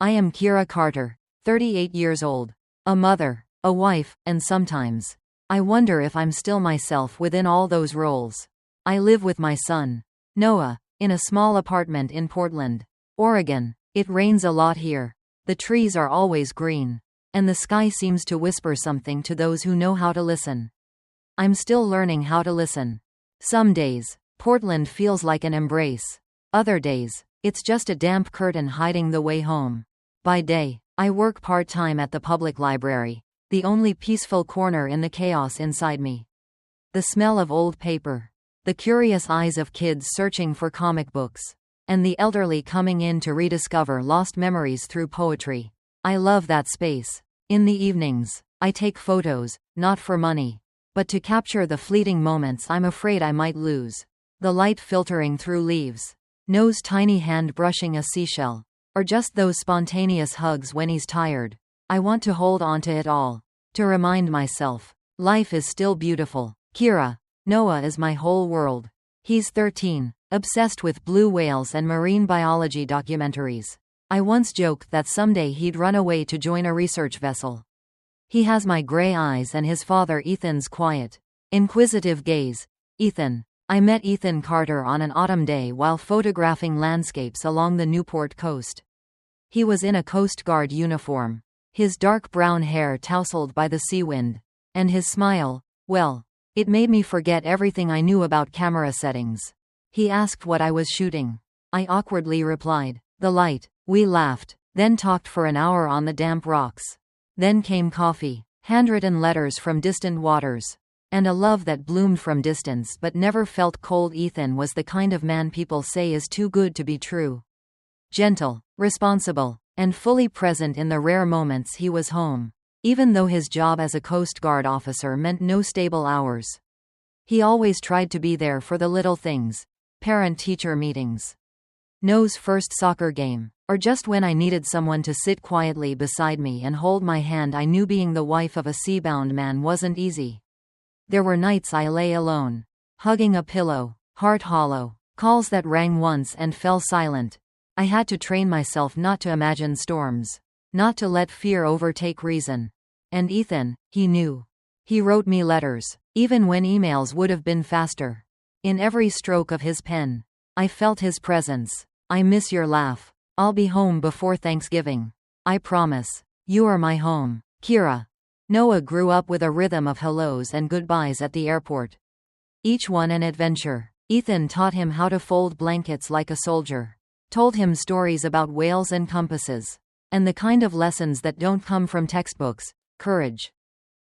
I am Kira Carter, 38 years old. A mother, a wife, and sometimes I wonder if I'm still myself within all those roles. I live with my son, Noah, in a small apartment in Portland, Oregon. It rains a lot here. The trees are always green, and the sky seems to whisper something to those who know how to listen. I'm still learning how to listen. Some days, Portland feels like an embrace. Other days, it's just a damp curtain hiding the way home. By day, I work part-time at the public library, the only peaceful corner in the chaos inside me. The smell of old paper, the curious eyes of kids searching for comic books, and the elderly coming in to rediscover lost memories through poetry. I love that space. In the evenings, I take photos, not for money, but to capture the fleeting moments I'm afraid I might lose. The light filtering through leaves, Noah's tiny hand brushing a seashell, or just those spontaneous hugs when he's tired. I want to hold on to it all, to remind myself, life is still beautiful. Kira. Noah is my whole world. He's 13, obsessed with blue whales and marine biology documentaries. I once joked that someday he'd run away to join a research vessel. He has my gray eyes and his father Ethan's quiet, inquisitive gaze. Ethan. I met Ethan Carter on an autumn day while photographing landscapes along the Newport coast. He was in a Coast Guard uniform, his dark brown hair tousled by the sea wind, and his smile, well, it made me forget everything I knew about camera settings. He asked what I was shooting. I awkwardly replied, "The light." We laughed, then talked for an hour on the damp rocks. Then came coffee, handwritten letters from distant waters, and a love that bloomed from distance but never felt cold. Ethan was the kind of man people say is too good to be true. Gentle, responsible, and fully present in the rare moments he was home, even though his job as a Coast Guard officer meant no stable hours. He always tried to be there for the little things, parent-teacher meetings, Noah's first soccer game, or just when I needed someone to sit quietly beside me and hold my hand. I knew being the wife of a sea-bound man wasn't easy. There were nights I lay alone, hugging a pillow, heart hollow, calls that rang once and fell silent. I had to train myself not to imagine storms, not to let fear overtake reason. And Ethan, he knew. He wrote me letters, even when emails would have been faster. In every stroke of his pen, I felt his presence. I miss your laugh. I'll be home before Thanksgiving. I promise. You are my home. Kira. Noah grew up with a rhythm of hellos and goodbyes at the airport, each one an adventure. Ethan taught him how to fold blankets like a soldier, told him stories about whales and compasses, and the kind of lessons that don't come from textbooks: courage,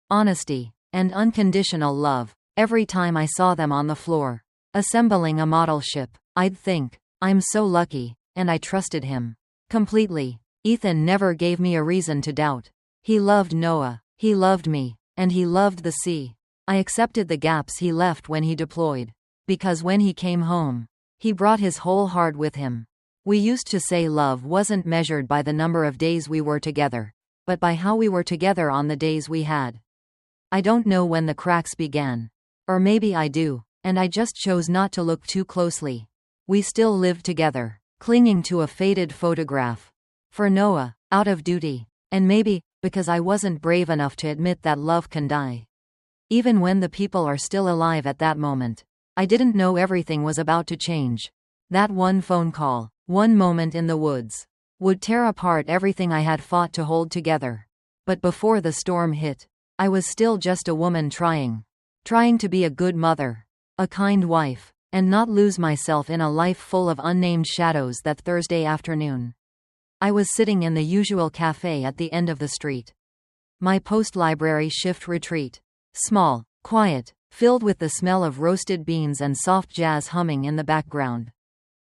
honesty, and unconditional love. Every time I saw them on the floor, assembling a model ship, I'd think, I'm so lucky, and I trusted him completely. Ethan never gave me a reason to doubt. He loved Noah, he loved me, and he loved the sea. I accepted the gaps he left when he deployed, because when he came home, he brought his whole heart with him. We used to say love wasn't measured by the number of days we were together, but by how we were together on the days we had. I don't know when the cracks began. Or maybe I do, and I just chose not to look too closely. We still lived together, clinging to a faded photograph. For Noah, out of duty, and maybe because I wasn't brave enough to admit that love can die, even when the people are still alive at that moment. I didn't know everything was about to change. That one phone call, one moment in the woods, would tear apart everything I had fought to hold together. But before the storm hit, I was still just a woman trying to be a good mother, a kind wife, and not lose myself in a life full of unnamed shadows. That Thursday afternoon, I was sitting in the usual cafe at the end of the street. My post-library shift retreat. Small, quiet, filled with the smell of roasted beans and soft jazz humming in the background.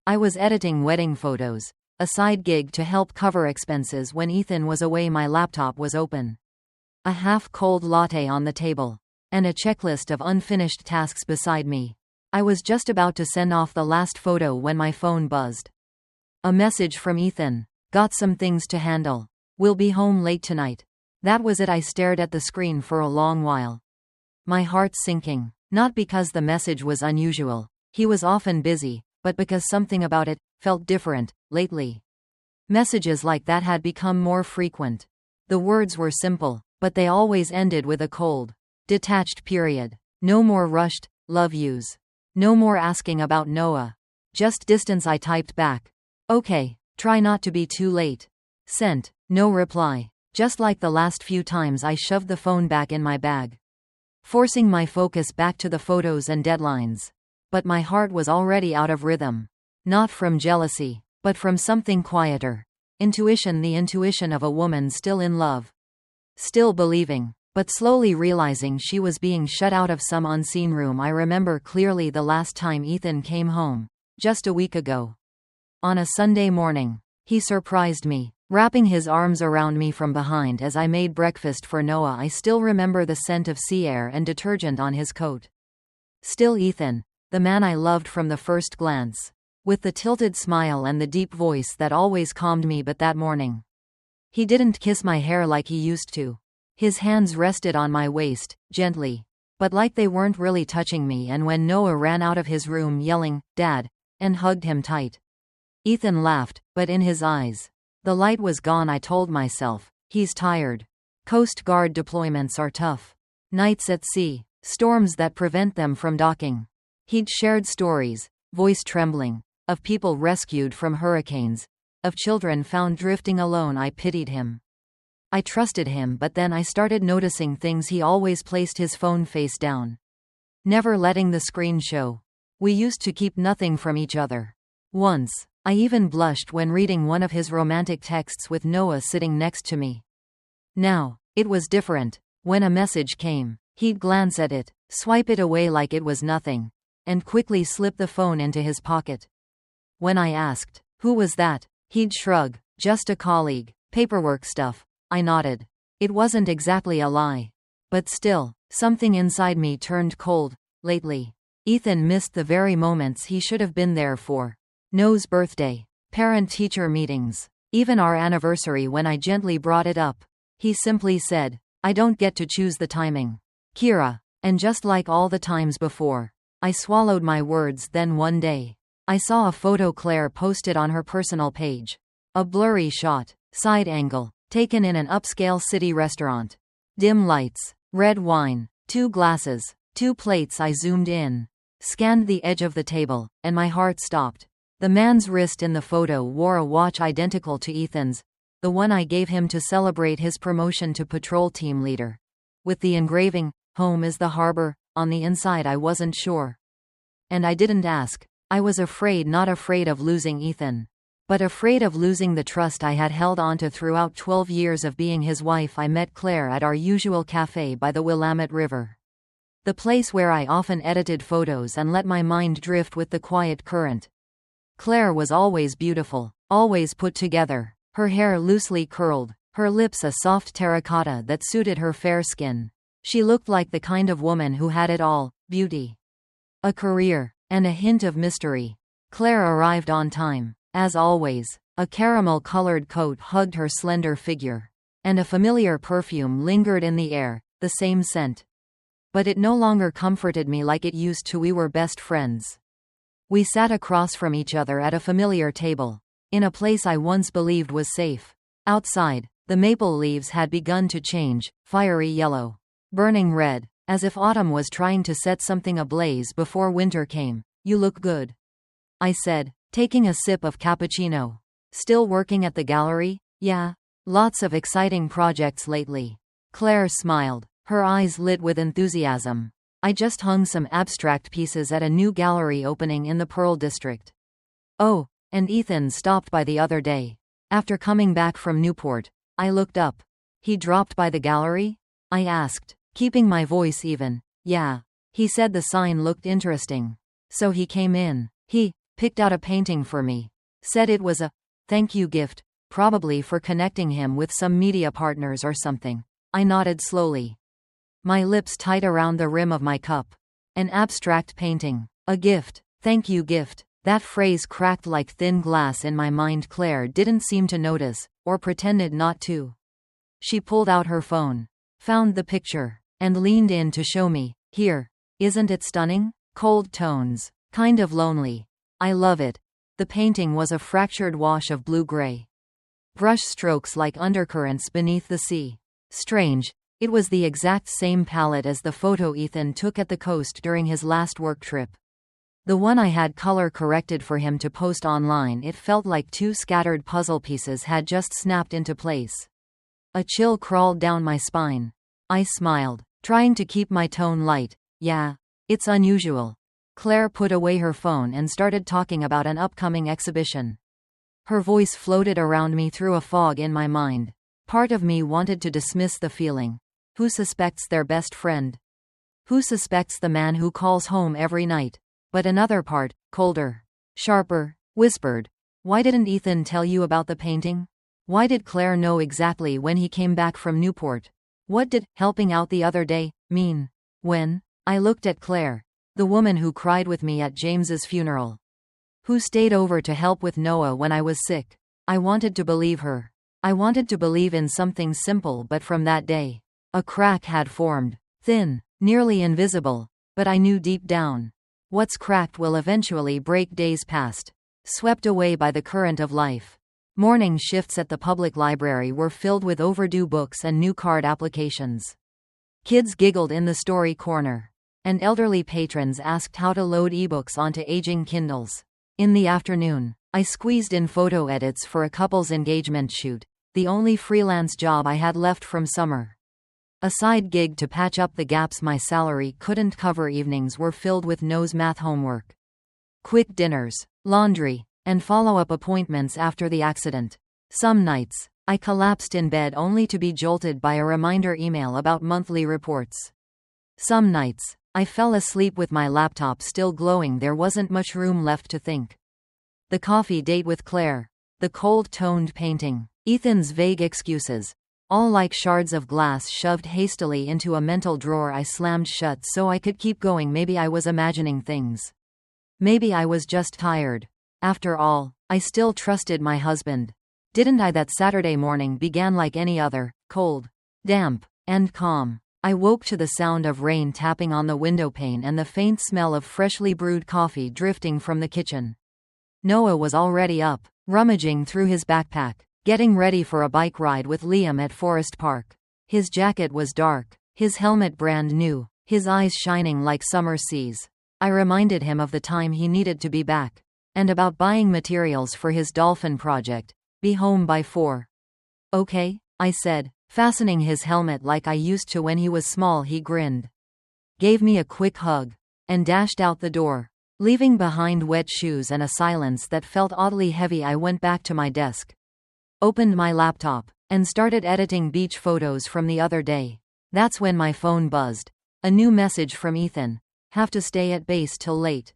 I was editing wedding photos, a side gig to help cover expenses. When Ethan was away, my laptop was open. A half-cold latte on the table, and a checklist of unfinished tasks beside me. I was just about to send off the last photo when my phone buzzed. A message from Ethan. Got some things to handle. Will be home late tonight. That was it. I stared at the screen for a long while, my heart sinking. Not because the message was unusual, he was often busy, but because something about it felt different lately. Messages like that had become more frequent. The words were simple, but they always ended with a cold, detached period. No more rushed, love yous. No more asking about Noah. Just distance. I typed back. Okay, try not to be too late. Sent. No reply. Just like the last few times, I shoved the phone back in my bag, forcing my focus back to the photos and deadlines. But my heart was already out of rhythm. Not from jealousy, but from something quieter. Intuition, the intuition of a woman still in love. Still believing, but slowly realizing she was being shut out of some unseen room. I remember clearly the last time Ethan came home, just a week ago. On a Sunday morning, he surprised me, wrapping his arms around me from behind as I made breakfast for Noah. I still remember the scent of sea air and detergent on his coat. Still Ethan, the man I loved from the first glance, with the tilted smile and the deep voice that always calmed me. But that morning, he didn't kiss my hair like he used to. His hands rested on my waist, gently, but like they weren't really touching me. And when Noah ran out of his room yelling, "Dad," and hugged him tight, Ethan laughed, but in his eyes, the light was gone. I told myself, he's tired. Coast Guard deployments are tough. Nights at sea, storms that prevent them from docking. He'd shared stories, voice trembling, of people rescued from hurricanes, of children found drifting alone. I pitied him. I trusted him, but then I started noticing things. He always placed his phone face down, never letting the screen show. We used to keep nothing from each other. Once, I even blushed when reading one of his romantic texts with Noah sitting next to me. Now, it was different. When a message came, he'd glance at it, swipe it away like it was nothing, and quickly slip the phone into his pocket. When I asked, "Who was that?" he'd shrug, "Just a colleague, paperwork stuff." I nodded. It wasn't exactly a lie. But still, something inside me turned cold. Lately, Ethan missed the very moments he should have been there for. Noah's birthday, parent-teacher meetings, even our anniversary. When I gently brought it up, he simply said, "I don't get to choose the timing, Kira." And just like all the times before, I swallowed my words. Then one day, I saw a photo Claire posted on her personal page. A blurry shot, side angle, taken in an upscale city restaurant. Dim lights, red wine, 2 glasses, 2 plates. I zoomed in, scanned the edge of the table, and my heart stopped. The man's wrist in the photo wore a watch identical to Ethan's, the one I gave him to celebrate his promotion to patrol team leader, with the engraving, "Home is the harbor," on the inside. I wasn't sure. And I didn't ask. I was afraid, not afraid of losing Ethan, but afraid of losing the trust I had held onto throughout 12 years of being his wife. I met Claire at our usual cafe by the Willamette River, the place where I often edited photos and let my mind drift with the quiet current. Claire was always beautiful, always put together, her hair loosely curled, her lips a soft terracotta that suited her fair skin. She looked like the kind of woman who had it all: beauty, a career, and a hint of mystery. Claire arrived on time, as always. A caramel-colored coat hugged her slender figure, and a familiar perfume lingered in the air, the same scent. But it no longer comforted me like it used to. We were best friends. We sat across from each other at a familiar table, in a place I once believed was safe. Outside, the maple leaves had begun to change, fiery yellow, burning red, as if autumn was trying to set something ablaze before winter came. "You look good," I said, taking a sip of cappuccino. "Still working at the gallery?" "Yeah. Lots of exciting projects lately." Claire smiled, her eyes lit with enthusiasm. "I just hung some abstract pieces at a new gallery opening in the Pearl District." "Oh, and Ethan stopped by the other day, after coming back from Newport." I looked up. "He dropped by the gallery?" I asked, keeping my voice even. "Yeah. He said the sign looked interesting. So he came in. He picked out a painting for me. Said it was a thank you gift, probably for connecting him with some media partners or something." I nodded slowly, my lips tight around the rim of my cup. "An abstract painting. A gift. Thank you gift." That phrase cracked like thin glass in my mind. Claire didn't seem to notice, or pretended not to. She pulled out her phone, found the picture, and leaned in to show me. "Here. Isn't it stunning? Cold tones. Kind of lonely. I love it." The painting was a fractured wash of blue-gray, Brush strokes like undercurrents beneath the sea. Strange. It was the exact same palette as the photo Ethan took at the coast during his last work trip. The one I had color corrected for him to post online. It felt like two scattered puzzle pieces had just snapped into place. A chill crawled down my spine. I smiled, trying to keep my tone light. Yeah, it's unusual. Claire put away her phone and started talking about an upcoming exhibition. Her voice floated around me through a fog in my mind. Part of me wanted to dismiss the feeling. Who suspects their best friend? Who suspects the man who calls home every night? But another part, colder, sharper, whispered. Why didn't Ethan tell you about the painting? Why did Claire know exactly when he came back from Newport? What did helping out the other day mean? When I looked at Claire, the woman who cried with me at James's funeral, who stayed over to help with Noah when I was sick, I wanted to believe her. I wanted to believe in something simple, but from that day, a crack had formed, thin, nearly invisible, but I knew deep down. What's cracked will eventually break. Days passed, swept away by the current of life. Morning shifts at the public library were filled with overdue books and new card applications. Kids giggled in the story corner, and elderly patrons asked how to load ebooks onto aging Kindles. In the afternoon, I squeezed in photo edits for a couple's engagement shoot, the only freelance job I had left from summer. A side gig to patch up the gaps my salary couldn't cover. Evenings were filled with nose math homework, quick dinners, laundry, and follow-up appointments after the accident. Some nights, I collapsed in bed only to be jolted by a reminder email about monthly reports. Some nights, I fell asleep with my laptop still glowing. There wasn't much room left to think. The coffee date with Claire, the cold-toned painting, Ethan's vague excuses, all like shards of glass shoved hastily into a mental drawer I slammed shut so I could keep going. Maybe I was imagining things. Maybe I was just tired. After all, I still trusted my husband. Didn't I? That Saturday morning began like any other, cold, damp, and calm. I woke to the sound of rain tapping on the windowpane and the faint smell of freshly brewed coffee drifting from the kitchen. Noah was already up, rummaging through his backpack, getting ready for a bike ride with Liam at Forest Park. His jacket was dark, his helmet brand new, his eyes shining like summer seas. I reminded him of the time he needed to be back, and about buying materials for his dolphin project. Be home by 4. Okay, I said, fastening his helmet like I used to when he was small. He grinned, gave me a quick hug, and dashed out the door, leaving behind wet shoes and a silence that felt oddly heavy. I went back to my desk, opened my laptop, and started editing beach photos from the other day. That's when my phone buzzed. A new message from Ethan. Have to stay at base till late.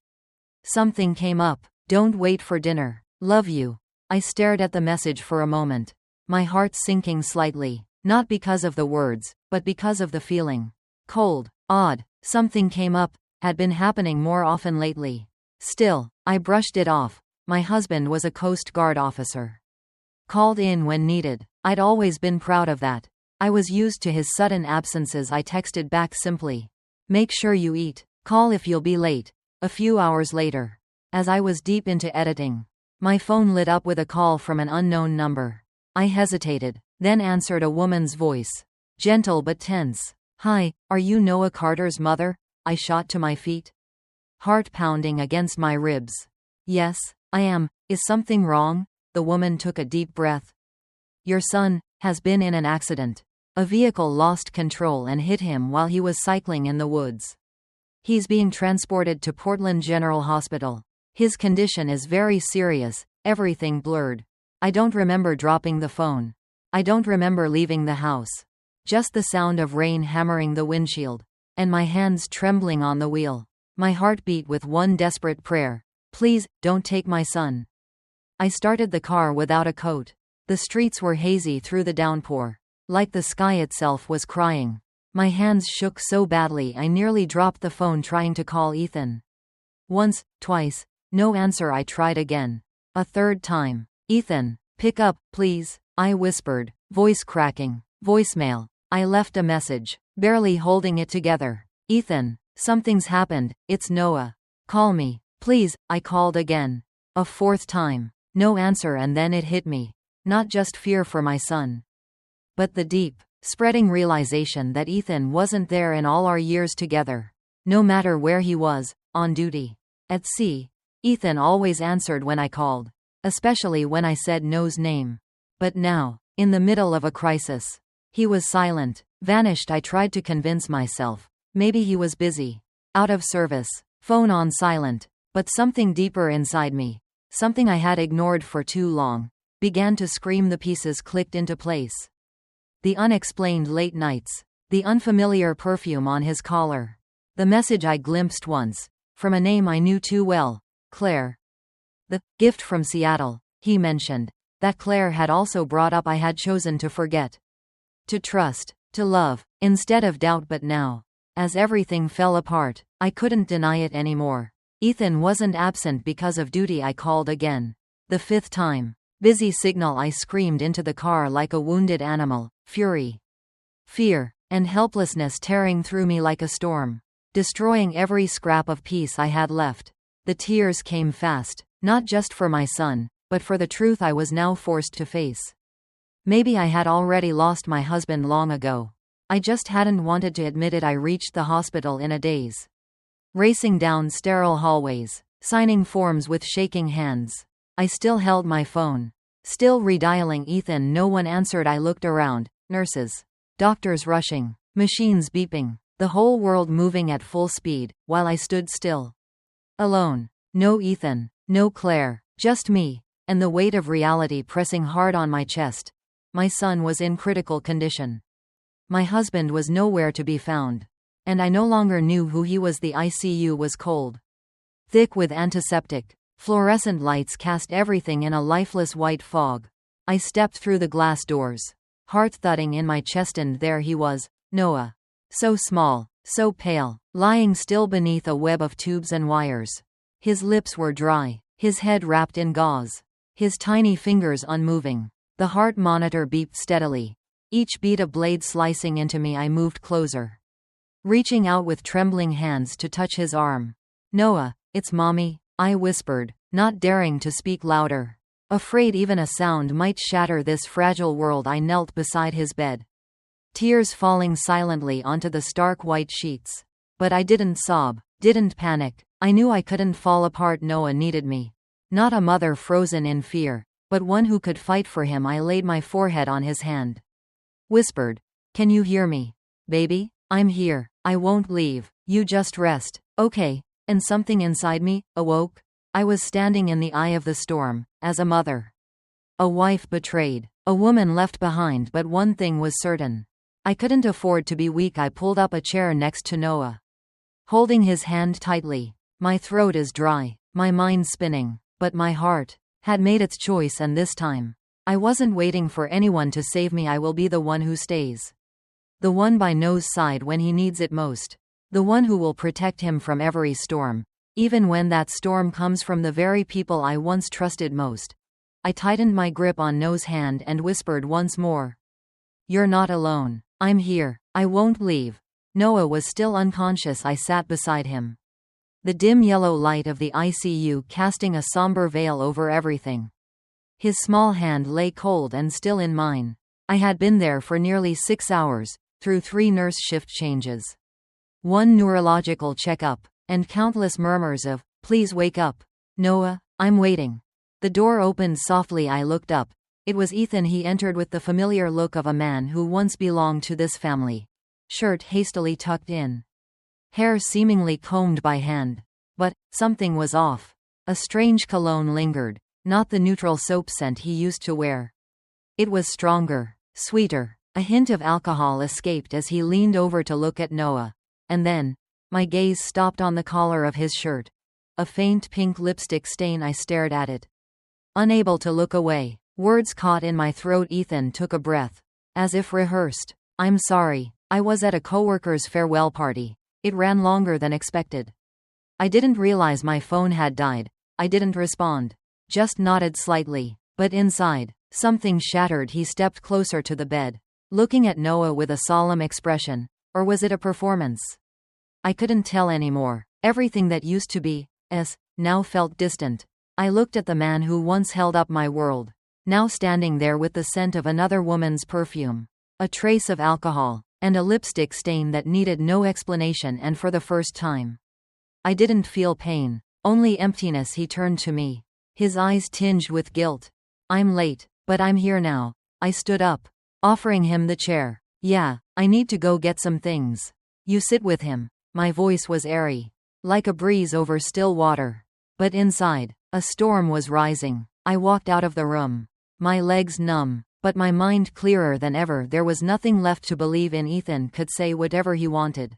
Something came up. Don't wait for dinner. Love you. I stared at the message for a moment, my heart sinking slightly, not because of the words, but because of the feeling. Cold, odd, something came up, had been happening more often lately. Still, I brushed it off. My husband was a Coast Guard officer. Called in when needed. I'd always been proud of that. I was used to his sudden absences. I texted back simply, make sure you eat. Call if you'll be late. A few hours later, as I was deep into editing, my phone lit up with a call from an unknown number. I hesitated, then answered a woman's voice, gentle but tense. Hi, are you Noah Carter's mother? I shot to my feet, heart pounding against my ribs. Yes, I am. Is something wrong? The woman took a deep breath. Your son has been in an accident. A vehicle lost control and hit him while he was cycling in the woods. He's being transported to Portland General Hospital. His condition is very serious. Everything blurred. I don't remember dropping the phone. I don't remember leaving the house. Just the sound of rain hammering the windshield, and my hands trembling on the wheel. My heart beat with one desperate prayer. Please, don't take my son. I started the car without a coat. The streets were hazy through the downpour, like the sky itself was crying. My hands shook so badly I nearly dropped the phone trying to call Ethan. Once, twice, no answer. I tried again. A third time. Ethan, pick up, please, I whispered, voice cracking. Voicemail. I left a message, barely holding it together. Ethan, something's happened, it's Noah. Call me, please. I called again. A fourth time. No answer, and then it hit me. Not just fear for my son, but the deep, spreading realization that Ethan wasn't there in all our years together. No matter where he was, on duty, at sea, Ethan always answered when I called, especially when I said No's name. But now, in the middle of a crisis, he was silent, vanished. I tried to convince myself, maybe he was busy, out of service, phone on silent, but something deeper inside me, something I had ignored for too long, began to scream. The pieces clicked into place. The unexplained late nights, the unfamiliar perfume on his collar, the message I glimpsed once, from a name I knew too well, Claire. The gift from Seattle, he mentioned, that Claire had also brought up. I had chosen to forget. To trust, to love, instead of doubt. But now, as everything fell apart, I couldn't deny it anymore. Ethan wasn't absent because of duty. I called again. The fifth time. Busy signal. I screamed into the car like a wounded animal, fury, fear, and helplessness tearing through me like a storm, destroying every scrap of peace I had left. The tears came fast, not just for my son, but for the truth I was now forced to face. Maybe I had already lost my husband long ago. I just hadn't wanted to admit it. I reached the hospital in a daze, racing down sterile hallways, signing forms with shaking hands. I still held my phone, still redialing Ethan. No one answered. I looked around, nurses, doctors rushing, machines beeping, the whole world moving at full speed, while I stood still. Alone. No Ethan, no Claire, just me, and the weight of reality pressing hard on my chest. My son was in critical condition. My husband was nowhere to be found. And I no longer knew who he was. The ICU was cold, thick with antiseptic. Fluorescent lights cast everything in a lifeless white fog. I stepped through the glass doors, heart thudding in my chest, and there he was, Noah. So small, so pale, lying still beneath a web of tubes and wires. His lips were dry, his head wrapped in gauze, his tiny fingers unmoving. The heart monitor beeped steadily, each beat a blade slicing into me. I moved closer, reaching out with trembling hands to touch his arm. Noah, it's Mommy, I whispered, not daring to speak louder, afraid even a sound might shatter this fragile world. I knelt beside his bed, tears falling silently onto the stark white sheets. But I didn't sob, didn't panic. I knew I couldn't fall apart. Noah needed me. Not a mother frozen in fear, but one who could fight for him. I laid my forehead on his hand, whispered, "Can you hear me, baby? I'm here. I won't leave. You just rest, okay?" And something inside me awoke. I was standing in the eye of the storm, as a mother, a wife betrayed, a woman left behind. But one thing was certain. I couldn't afford to be weak. I pulled up a chair next to Noah, holding his hand tightly. My throat is dry, my mind spinning, but my heart had made its choice, and this time, I wasn't waiting for anyone to save me. I will be the one who stays, the one by Noah's side when he needs it most. The one who will protect him from every storm, even when that storm comes from the very people I once trusted most. I tightened my grip on Noah's hand and whispered once more, "You're not alone. I'm here. I won't leave." Noah was still unconscious. I sat beside him, the dim yellow light of the ICU casting a somber veil over everything. His small hand lay cold and still in mine. I had been there for nearly 6 hours, through 3 nurse shift changes, 1 neurological checkup, and countless murmurs of, "Please wake up. Noah, I'm waiting." The door opened softly. I looked up. It was Ethan. He entered with the familiar look of a man who once belonged to this family. Shirt hastily tucked in, hair seemingly combed by hand. But something was off. A strange cologne lingered, not the neutral soap scent he used to wear. It was stronger, sweeter. A hint of alcohol escaped as he leaned over to look at Noah. And then, my gaze stopped on the collar of his shirt. A faint pink lipstick stain. I stared at it, unable to look away. Words caught in my throat. Ethan took a breath, as if rehearsed. "I'm sorry. I was at a coworker's farewell party. It ran longer than expected." I didn't realize my phone had died. I didn't respond, just nodded slightly. But inside, something shattered. He stepped closer to the bed, looking at Noah with a solemn expression. Or was it a performance? I couldn't tell anymore. Everything that used to be now felt distant. I looked at the man who once held up my world. now standing there with the scent of another woman's perfume. A trace of alcohol, and a lipstick stain that needed no explanation, and for the first time, I didn't feel pain, only emptiness. He turned to me, his eyes tinged with guilt. I'm late, but I'm here now. I stood up, offering him the chair. Yeah, I need to go get some things. You sit with him. My voice was airy, like a breeze over still water. But inside, a storm was rising. I walked out of the room, my legs numb, but my mind clearer than ever. There was nothing left to believe in. Ethan could say whatever he wanted.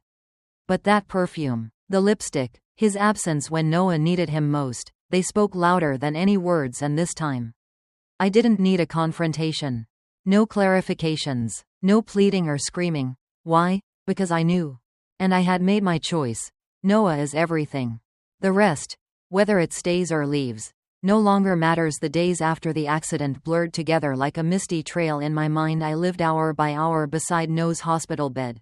But that perfume, the lipstick, his absence when Noah needed him most, they spoke louder than any words. And this time, I didn't need a confrontation. No clarifications, no pleading or screaming. Why? Because I knew. And I had made my choice. Noah is everything. The rest, whether it stays or leaves, no longer matters. The days after the accident blurred together like a misty trail in my mind. I lived hour by hour beside Noah's hospital bed,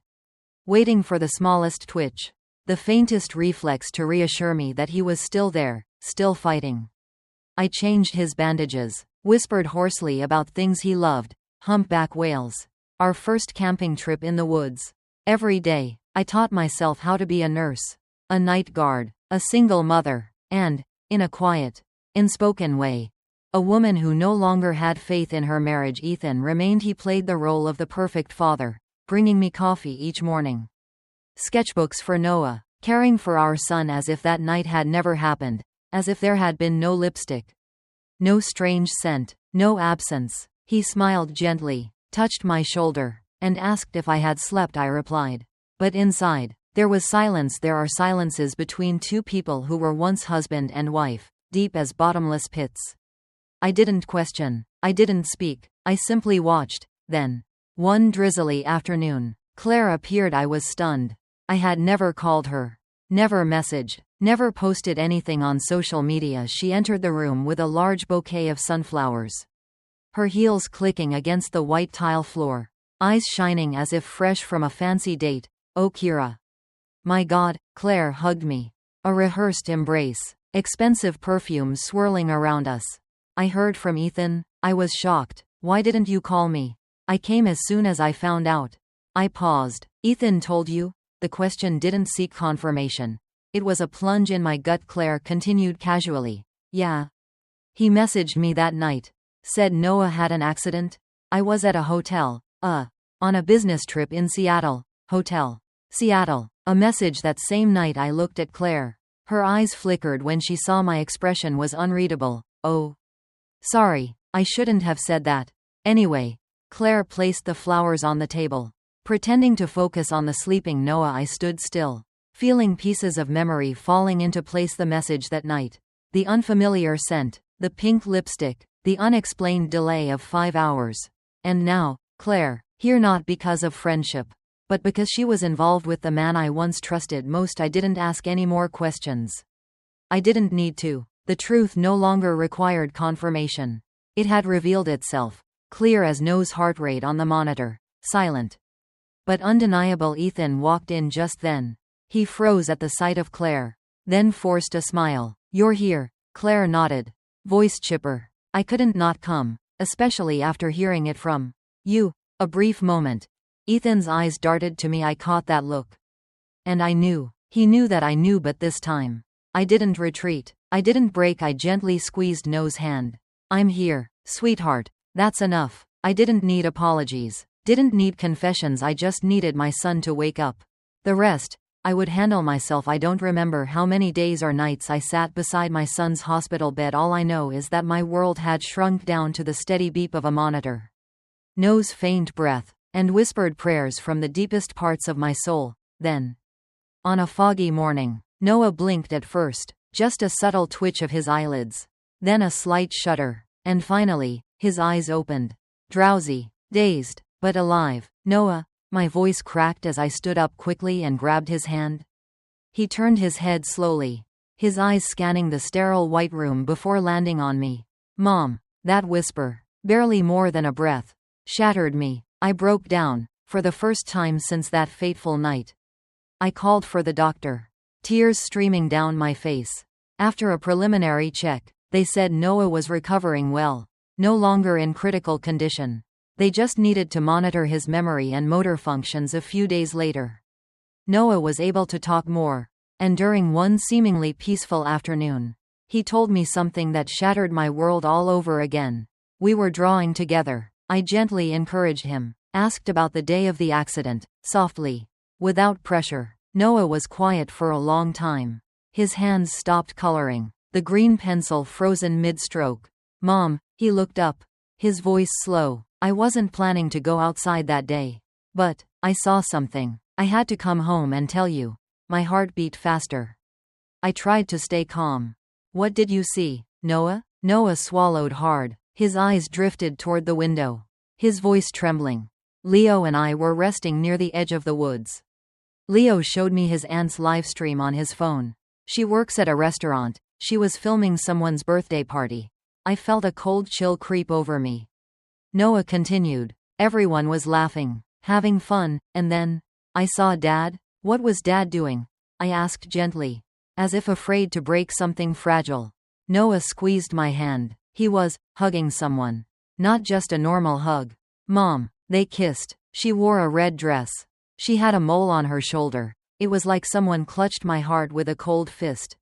waiting for the smallest twitch, the faintest reflex to reassure me that he was still there, still fighting. I changed his bandages, whispered hoarsely about things he loved, humpback whales, our first camping trip in the woods. Every day, I taught myself how to be a nurse, a night guard, a single mother, and, in a quiet, unspoken way, a woman who no longer had faith in her marriage. Ethan remained. He played the role of the perfect father, bringing me coffee each morning, sketchbooks for Noah, caring for our son as if that night had never happened, as if there had been no lipstick, no strange scent, no absence. He smiled gently, touched my shoulder, and asked if I had slept. I replied. But inside, there was silence. There are silences between two people who were once husband and wife, deep as bottomless pits. I didn't question. I didn't speak. I simply watched. Then, one drizzly afternoon, Claire appeared. I was stunned. I had never called her, never messaged, never posted anything on social media. She entered the room with a large bouquet of sunflowers, her heels clicking against the white tile floor, eyes shining as if fresh from a fancy date. Oh, Kira. My God. Claire hugged me. A rehearsed embrace, expensive perfumes swirling around us. I heard from Ethan. I was shocked. Why didn't you call me? I came as soon as I found out. I paused. Ethan told you? The question didn't seek confirmation. It was a plunge in my gut. Claire continued casually. Yeah. He messaged me that night. Said Noah had an accident. I was at a hotel. On a business trip in Seattle. Hotel. Seattle. A message that same night. I looked at Claire. Her eyes flickered when she saw my expression was unreadable. Oh. Sorry. I shouldn't have said that. Anyway. Claire placed the flowers on the table. Pretending to focus on the sleeping Noah, I stood still, feeling pieces of memory falling into place. The message that night, the unfamiliar scent, the pink lipstick, the unexplained delay of 5 hours. And now, Claire, here not because of friendship, but because she was involved with the man I once trusted most. I didn't ask any more questions. I didn't need to. The truth no longer required confirmation. It had revealed itself, clear as Noah's heart rate on the monitor, silent, but undeniable. Ethan walked in just then. He froze at the sight of Claire, then forced a smile. You're here. Claire nodded, voice chipper. I couldn't not come, especially after hearing it from you. A brief moment. Ethan's eyes darted to me. I caught that look. And I knew. He knew that I knew, but this time, I didn't retreat. I didn't break. I gently squeezed Noah's hand. I'm here, sweetheart. That's enough. I didn't need apologies. Didn't need confessions. I just needed my son to wake up. The rest, I would handle myself. I don't remember how many days or nights I sat beside my son's hospital bed. All I know is that my world had shrunk down to the steady beep of a monitor, Noah's faint breath, and whispered prayers from the deepest parts of my soul. Then, on a foggy morning, Noah blinked at first, just a subtle twitch of his eyelids, then a slight shudder, and finally, his eyes opened. Drowsy, dazed, but alive. Noah, my voice cracked as I stood up quickly and grabbed his hand. He turned his head slowly, his eyes scanning the sterile white room before landing on me. Mom, that whisper, barely more than a breath, shattered me. I broke down, for the first time since that fateful night. I called for the doctor, tears streaming down my face. After a preliminary check, they said Noah was recovering well, No longer in critical condition. They just needed to monitor his memory and motor functions a few days later. Noah was able to talk more. And during one seemingly peaceful afternoon, he told me something that shattered my world all over again. We were drawing together. I gently encouraged him, asked about the day of the accident, softly, without pressure. Noah was quiet for a long time. His hands stopped coloring, the green pencil frozen mid-stroke. Mom, he looked up, his voice slow. I wasn't planning to go outside that day. But I saw something. I had to come home and tell you. My heart beat faster. I tried to stay calm. What did you see, Noah? Noah swallowed hard. His eyes drifted toward the window. His voice trembling. Leo and I were resting near the edge of the woods. Leo showed me his aunt's live stream on his phone. She works at a restaurant. She was filming someone's birthday party. I felt a cold chill creep over me. Noah continued. Everyone was laughing, having fun, and then I saw Dad. What was Dad doing? I asked gently, as if afraid to break something fragile. Noah squeezed my hand. He was hugging someone. Not just a normal hug. Mom. They kissed. She wore a red dress. She had a mole on her shoulder. It was like someone clutched my heart with a cold fist.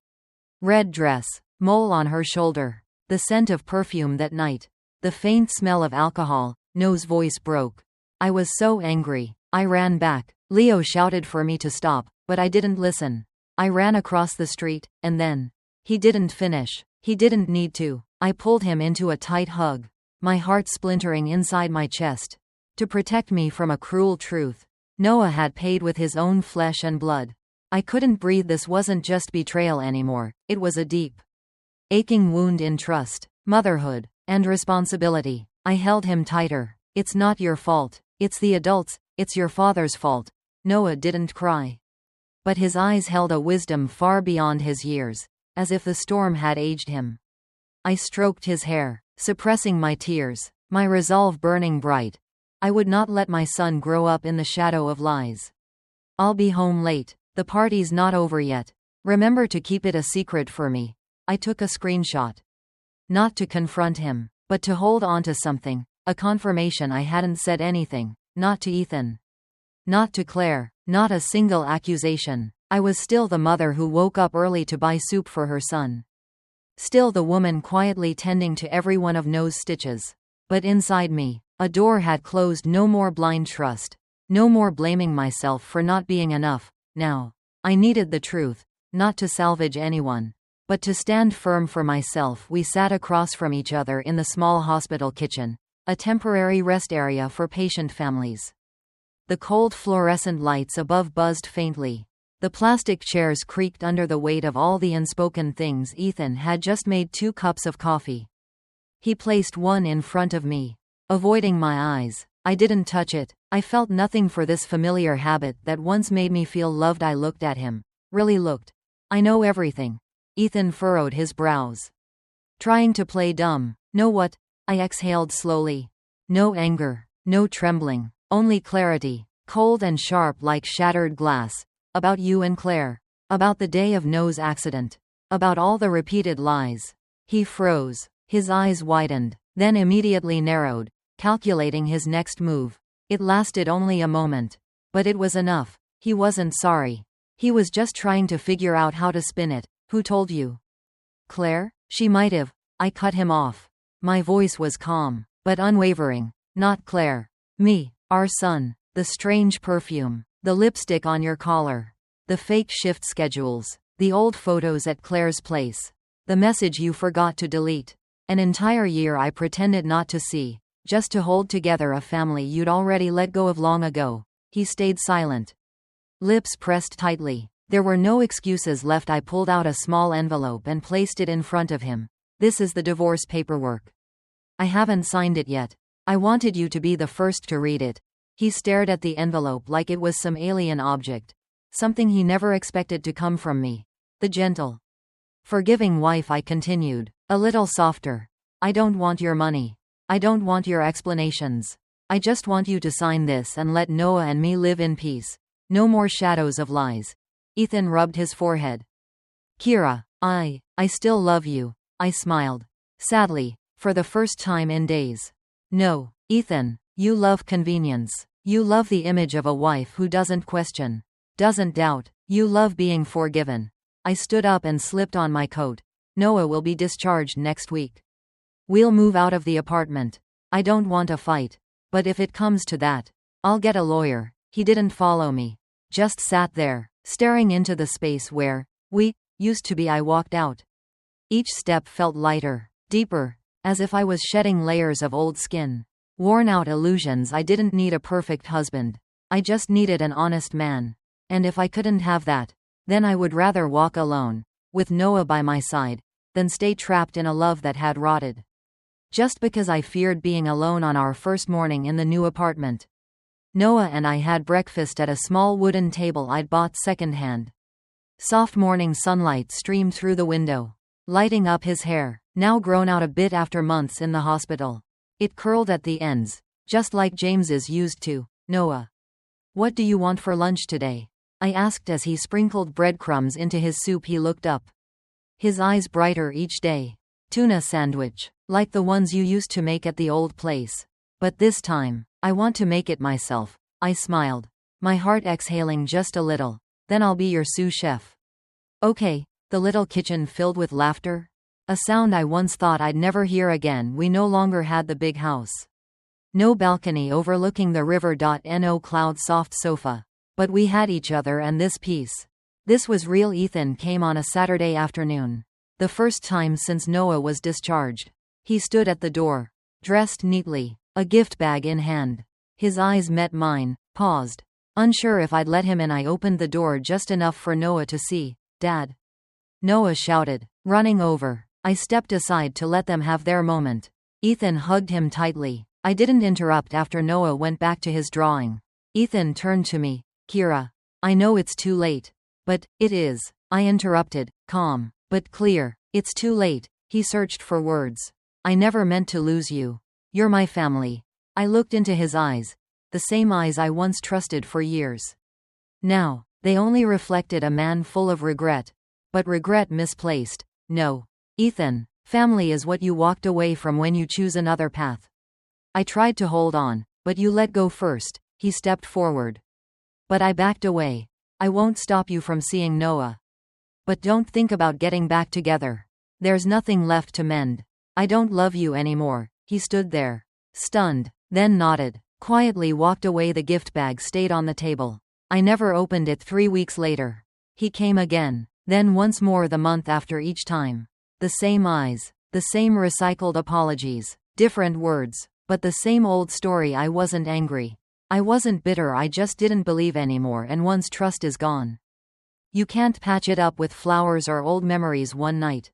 Red dress. Mole on her shoulder. The scent of perfume that night. The faint smell of alcohol. Noah's voice broke. I was so angry. I ran back. Leo shouted for me to stop, but I didn't listen. I ran across the street, and then he didn't finish. He didn't need to. I pulled him into a tight hug, my heart splintering inside my chest. To protect me from a cruel truth. Noah had paid with his own flesh and blood. I couldn't breathe. This wasn't just betrayal anymore. It was a deep, aching wound in trust, motherhood, and responsibility. I held him tighter. It's not your fault. It's the adults. It's your father's fault. Noah didn't cry. But his eyes held a wisdom far beyond his years, as if the storm had aged him. I stroked his hair, suppressing my tears, my resolve burning bright. I would not let my son grow up in the shadow of lies. I'll be home late. The party's not over yet. Remember to keep it a secret for me. I took a screenshot. Not to confront him, but to hold on to something, a confirmation I hadn't said anything, not to Ethan. Not to Claire, not a single accusation. I was still the mother who woke up early to buy soup for her son. Still the woman quietly tending to every one of Noah's stitches. But inside me, a door had closed. No more blind trust. No more blaming myself for not being enough. Now, I needed the truth, not to salvage anyone, but to stand firm for myself. We sat across from each other in the small hospital kitchen, a temporary rest area for patient families. The cold fluorescent lights above buzzed faintly. The plastic chairs creaked under the weight of all the unspoken things. Ethan had just made 2 cups of coffee. He placed one in front of me, avoiding my eyes. I didn't touch it. I felt nothing for this familiar habit that once made me feel loved. I looked at him. Really looked. I know everything. Ethan furrowed his brows. Trying to play dumb. Know what? I exhaled slowly. No anger. No trembling. Only clarity, cold and sharp like shattered glass. About you and Claire. About the day of Noah's accident. About all the repeated lies. He froze. His eyes widened, then immediately narrowed, calculating his next move. It lasted only a moment. But it was enough. He wasn't sorry. He was just trying to figure out how to spin it. Who told you? Claire? She might have. I cut him off. My voice was calm, but unwavering. Not Claire. Me. Our son. The strange perfume. The lipstick on your collar. The fake shift schedules. The old photos at Claire's place. The message you forgot to delete. An entire year I pretended not to see, just to hold together a family you'd already let go of long ago. He stayed silent. Lips pressed tightly. There were no excuses left. I pulled out a small envelope and placed it in front of him. This is the divorce paperwork. I haven't signed it yet. I wanted you to be the first to read it. He stared at the envelope like it was some alien object. Something he never expected to come from me. The gentle, forgiving wife. I continued, a little softer. I don't want your money. I don't want your explanations. I just want you to sign this and let Noah and me live in peace. No more shadows of lies. Ethan rubbed his forehead. Kira, I still love you. I smiled. Sadly, For the first time in days. No, Ethan, you love convenience. You love the image of a wife who doesn't question, doesn't doubt. You love being forgiven. I stood up and slipped on my coat. Noah will be discharged next week. We'll move out of the apartment. I don't want a fight. But if it comes to that, I'll get a lawyer. He didn't follow me. Just sat there, staring into the space where we used to be. I walked out. Each step felt lighter, deeper, as if I was shedding layers of old skin. Worn out illusions. I didn't need a perfect husband. I just needed an honest man. And if I couldn't have that, then I would rather walk alone, with Noah by my side, than stay trapped in a love that had rotted. Just because I feared being alone on our first morning in the new apartment. Noah and I had breakfast at a small wooden table I'd bought secondhand. Soft morning sunlight streamed through the window, lighting up his hair, now grown out a bit after months in the hospital. It curled at the ends, just like James's used to. Noah, what do you want for lunch today? I asked as he sprinkled breadcrumbs into his soup. He looked up. His eyes brighter each day. Tuna sandwich, like the ones you used to make at the old place. But this time, I want to make it myself. I smiled, my heart exhaling just a little. Then I'll be your sous chef. Okay, the little kitchen filled with laughter. A sound I once thought I'd never hear again. We no longer had the big house. No balcony overlooking the river. No cloud soft sofa. But we had each other and this peace. This was real. Ethan came on a Saturday afternoon. The first time since Noah was discharged. He stood at the door, dressed neatly, a gift bag in hand. His eyes met mine, paused. Unsure if I'd let him in, I opened the door just enough for Noah to see. Dad. Noah shouted, running over. I stepped aside to let them have their moment. Ethan hugged him tightly. I didn't interrupt after Noah went back to his drawing. Ethan turned to me. Kira, I know it's too late. But it is. I interrupted, calm, but clear. It's too late. He searched for words. I never meant to lose you. You're my family. I looked into his eyes, the same eyes I once trusted for years. Now, they only reflected a man full of regret. But regret misplaced. No. Ethan, family is what you walked away from when you choose another path. I tried to hold on, but you let go first. He stepped forward. But I backed away. I won't stop you from seeing Noah. But don't think about getting back together. There's nothing left to mend. I don't love you anymore. He stood there, stunned, then nodded, quietly walked away. The gift bag stayed on the table. I never opened it. 3 weeks later. He came again, then once more the month after. Each time. The same eyes, the same recycled apologies, different words, but the same old story. I wasn't angry. I wasn't bitter. I just didn't believe anymore, and once trust is gone, you can't patch it up with flowers or old memories. One night,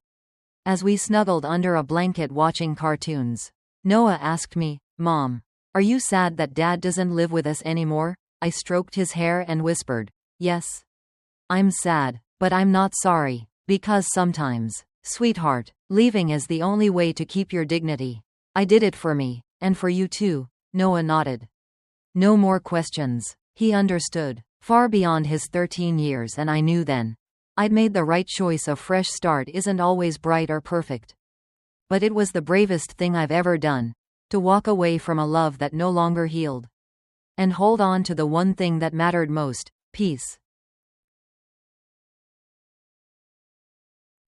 as we snuggled under a blanket watching cartoons, Noah asked me, Mom, are you sad that Dad doesn't live with us anymore? I stroked his hair and whispered, yes. I'm sad, but I'm not sorry, because sometimes, sweetheart, leaving is the only way to keep your dignity. I did it for me, and for you too. Noah nodded. No more questions. He understood, far beyond his 13 years, and I knew then. I'd made the right choice. A fresh start isn't always bright or perfect. But it was the bravest thing I've ever done. To walk away from a love that no longer healed. And hold on to the one thing that mattered most, peace.